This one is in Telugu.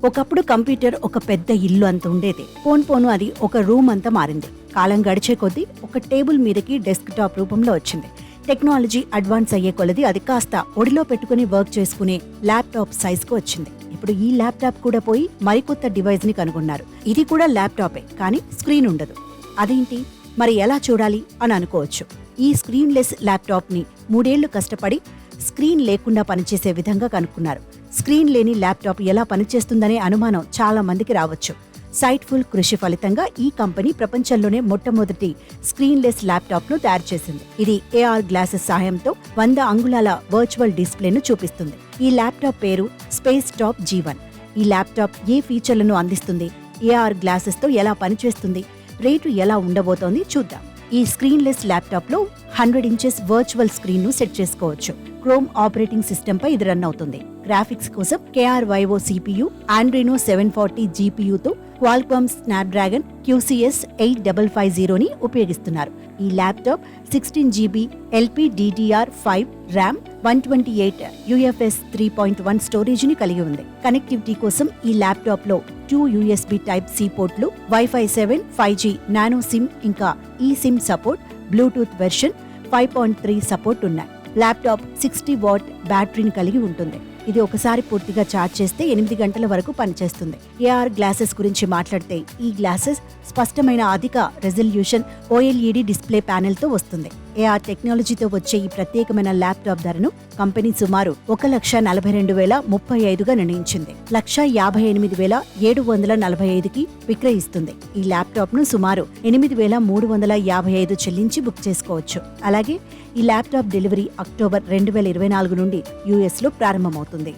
ఒకప్పుడు కంప్యూటర్ ఒక పెద్ద ఇల్లు అంత ఉండేది. పోను అది ఒక రూమ్ అంతా మారింది. కాలం గడిచే కొద్దీ ఒక టేబుల్ మీదకి డెస్క్ టాప్ రూపంలో వచ్చింది. టెక్నాలజీ అడ్వాన్స్ అయ్యే కొలది అది కాస్త ఒడిలో పెట్టుకుని వర్క్ చేసుకునే ల్యాప్టాప్ సైజ్కు వచ్చింది. ఇప్పుడు ఈ ల్యాప్టాప్ కూడా పోయి మరికొత్త డివైస్ ని కనుగొన్నారు. ఇది కూడా ల్యాప్టాపే, కానీ స్క్రీన్ ఉండదు. అదేంటి, మరి ఎలా చూడాలి అని అనుకోవచ్చు. ఈ స్క్రీన్ లెస్ ల్యాప్టాప్ ని 3 ఏళ్లు కష్టపడి స్క్రీన్ లేకుండా పనిచేసే విధంగా కనుక్కున్నారు. స్క్రీన్ లేని ల్యాప్టాప్ ఎలా పనిచేస్తుందనే అనుమానం చాలా మందికి రావచ్చు. సైట్ఫుల్ కృషి ఫలితంగా ఈ కంపెనీ ప్రపంచంలోనే మొట్టమొదటి స్క్రీన్ లెస్ ల్యాప్టాప్ ను తయారు చేసింది. ఇది AR గ్లాసెస్ సహాయంతో 100 అంగుళాల వర్చువల్ డిస్ప్లేను చూపిస్తుంది. ఈ ల్యాప్టాప్ పేరు స్పేస్ టాప్ G1. ఈ ల్యాప్టాప్ ఏ ఫీచర్లను అందిస్తుంది, AR గ్లాసెస్ తో ఎలా పనిచేస్తుంది, రేటు ఎలా ఉండబోతోంది చూద్దాం. ఈ స్క్రీన్ లెస్ ల్యాప్టాప్ లో 100 ఇంచెస్ వర్చువల్ స్క్రీన్ ను సెట్ చేసుకోవచ్చు. క్రోమ్ ఆపరేటింగ్ సిస్టమ్ పై ఇది రన్ అవుతుంది. గ్రాఫిక్స్ కోసం KRYO CPU, Adreno 740 GPU తో క్వాల్కామ్ స్నాప్డ్రాగన్ QCS 8550 ని ఉపయోగిస్తున్నారు. ఈ laptop 16 GB LPDDR5 RAM, 128 UFS 3.1 storage ని కలిగి ఉంది. కనెక్టివిటీ కోసం ఈ ల్యాప్టాప్ లో 2 USB Type-C పోర్ట్లు, Wi-Fi 7, 5G nano SIM, ఇంకా eSIM support, Bluetooth version 5.3 support ఉన్నాయి. ల్యాప్టాప్ 60 వాట్ బ్యాటరీని కలిగి ఉంటుంది. ఇది ఒకసారి పూర్తిగా ఛార్జ్ చేస్తే 8 గంటల వరకు పనిచేస్తుంది. AR గ్లాసెస్ గురించి మాట్లాడితే, ఈ గ్లాసెస్ స్పష్టమైన అధిక రెజల్యూషన్ OLED డిస్ప్లే ప్యానెల్ తో వస్తుంది. AR టెక్నాలజీతో వచ్చే ఈ ప్రత్యేకమైన ల్యాప్టాప్ ధరను కంపెనీ సుమారు 1,42,035గా నిర్ణయించింది. 1,58,745కి విక్రయిస్తుంది. ఈ ల్యాప్టాప్ ను సుమారు 8,355 చెల్లించి బుక్ చేసుకోవచ్చు. అలాగే ఈ ల్యాప్టాప్ డెలివరీ అక్టోబర్ 2024 నుండి US లో ప్రారంభమవుతుంది.